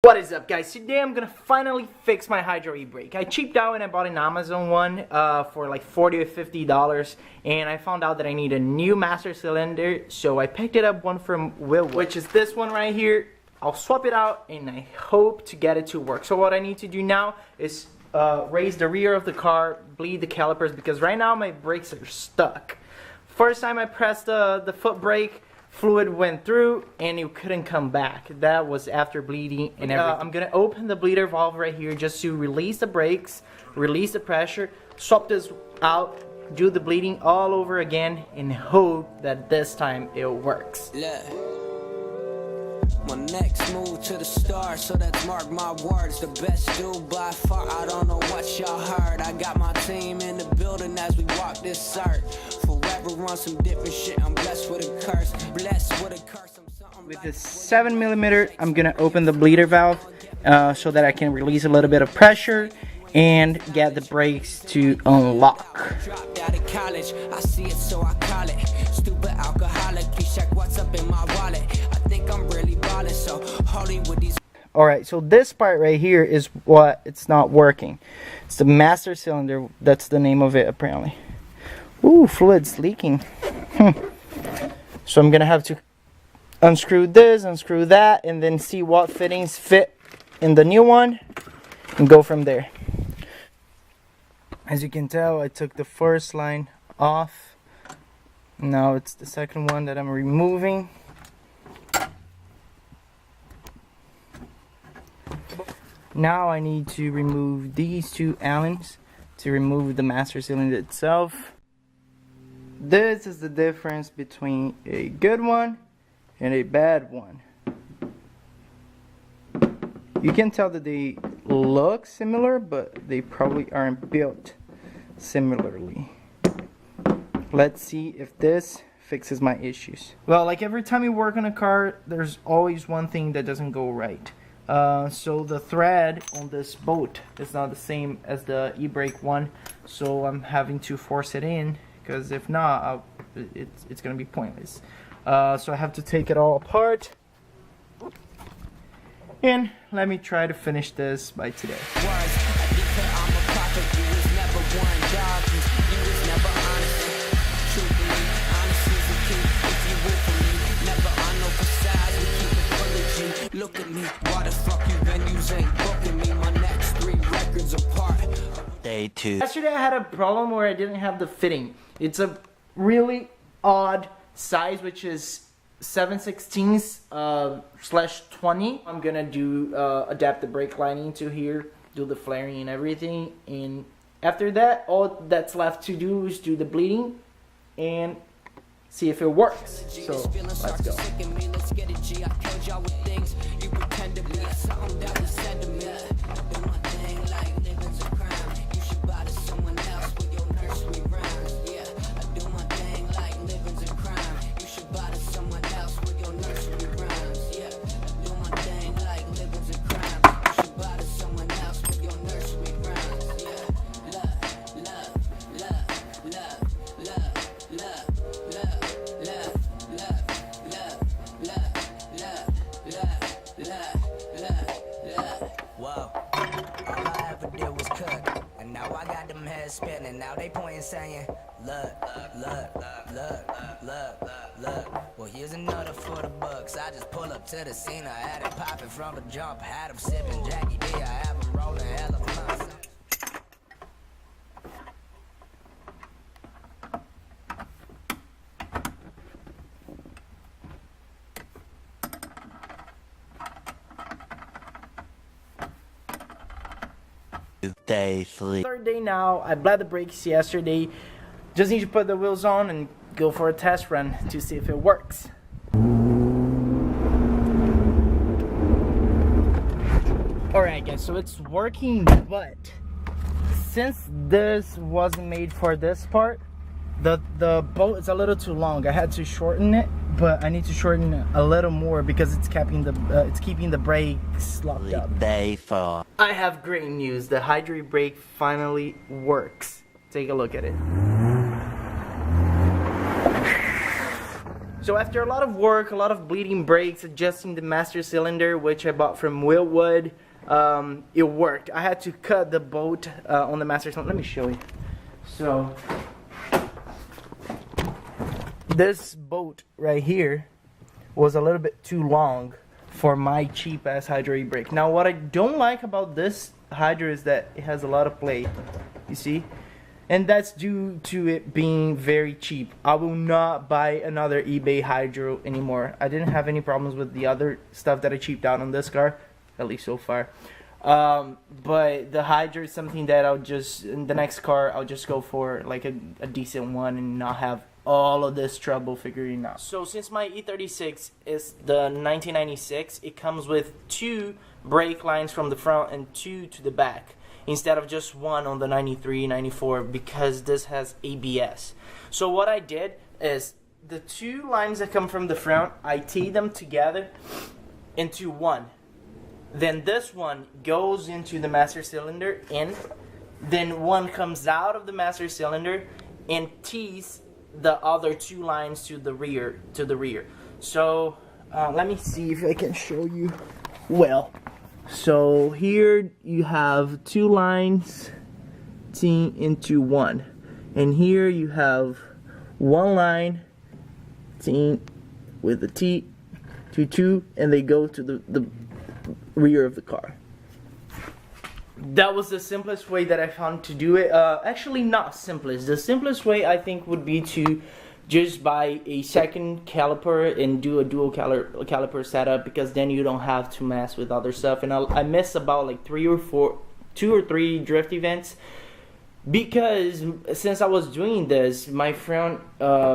What is up, guys? Today I'm gonna finally fix my hydro e-brake. I cheaped out and I bought an Amazon one for like $40 or $50, and I found out that I need a new master cylinder, so I picked it up one from Will, which is this one right here. I'll swap it out and I hope to get it to work. So what I need to do now is raise the rear of the car, bleed the calipers, because right now my brakes are stuck. First time I pressed the foot brake, fluid went through and it couldn't come back. That was after bleeding and everything. I'm gonna open the bleeder valve right here just to release the brakes, release the pressure, swap this out, do the bleeding all over again, and hope that this time it works. My next move to the stars, so that's mark my words. The best dude by far, I don't know what y'all heard. I got my team in the building as we walk this earth. Forever run some different shit, I'm blessed with a curse. Blessed with a curse, I'm something. With this 7mm, I'm gonna open the bleeder valve so that I can release a little bit of pressure and get the brakes to unlock. Dropped out of college, I see it so I call it. Stupid alcoholic, please check what's up in my wallet. I think I'm really ballin', so holy with these. Alright, so this part right here is what it's not working. It's the master cylinder, that's the name of it apparently. Ooh, fluid's leaking. So I'm gonna have to unscrew this, unscrew that, and then see what fittings fit in the new one and go from there. As you can tell, I took the first line off. Now it's the second one that I'm removing. Now I need to remove these two Allens to remove the master cylinder itself. This is the difference between a good one and a bad one. You can tell that they look similar, but they probably aren't built similarly. Let's see if this fixes my issues. Well, like every time you work on a car, there's always one thing that doesn't go right. So the thread on this bolt is not the same as the e-brake one, so I'm having to force it in, because if not, it's gonna be pointless. So I have to take it all apart, and let me try to finish this by today. Look at me, why the fuck you venues ain't booking me? My next 3 records apart. Day 2. Yesterday I had a problem where I didn't have the fitting. It's a really odd size, which is 7/16/20. I'm gonna do adapt the brake lining to here, do the flaring and everything, and after that, all that's left to do is do the bleeding and see if it works. So let's go. Spinning, now they pointing saying, look. Well, here's another for the bucks. I just pull up to the scene. I had it popping from the jump. Had them sipping Jackie D. I have them rolling hella blunts. Day 3. Third day now. I bled the brakes yesterday. Just need to put the wheels on and go for a test run to see if it works. Alright guys, so it's working, but since this wasn't made for this part, the bolt is a little too long. I had to shorten it, but I need to shorten it a little more because it's keeping the brakes locked up. Day 4. I have great news. The hydro brake finally works. Take a look at it. So after a lot of work, a lot of bleeding brakes, adjusting the master cylinder, which I bought from Willwood, it worked. I had to cut the bolt on the master cylinder. Let me show you. So this bolt right here was a little bit too long for my cheap ass hydro brake. Now what I don't like about this hydro is that it has a lot of play, you see, and that's due to it being very cheap. I will not buy another eBay hydro anymore. I didn't have any problems with the other stuff that I cheaped out on this car, at least so far. But the hydro is something that I'll just, in the next car, I'll just go for like a decent one and not have all of this trouble figuring out. So since my E36 is the 1996, it comes with 2 brake lines from the front and 2 to the back, instead of just 1 on the 93, 94, because this has ABS. So what I did is the 2 lines that come from the front, I teed them together into 1. Then this one goes into the master cylinder in, then one comes out of the master cylinder and tees the other 2 lines to the rear. So let me see if I can show you well. So here you have 2 lines teeing into 1, and here you have 1 line teeing with the T to 2, and they go to the rear of the car. That was the simplest way that I found to do it. Actually, not simplest. The simplest way I think would be to just buy a second caliper and do a dual caliper setup, because then you don't have to mess with other stuff. And I missed about like 2 or 3 drift events, because since I was doing this, my front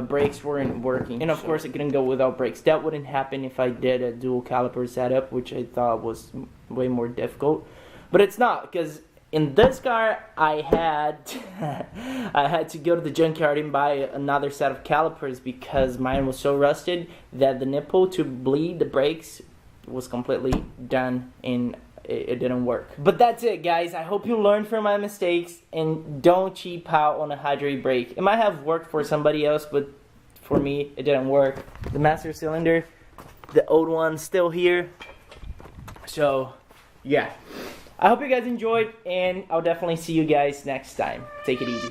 brakes weren't working, and of course it couldn't go without brakes. That wouldn't happen if I did a dual caliper setup, which I thought was way more difficult. But it's not, because in this car I had to go to the junkyard and buy another set of calipers, because mine was so rusted that the nipple to bleed the brakes was completely done and it didn't work. But that's it, guys. I hope you learned from my mistakes and don't cheap out on a hydro brake. It might have worked for somebody else, but for me it didn't work. The master cylinder, the old one's still here. So yeah, I hope you guys enjoyed, and I'll definitely see you guys next time. Take it easy.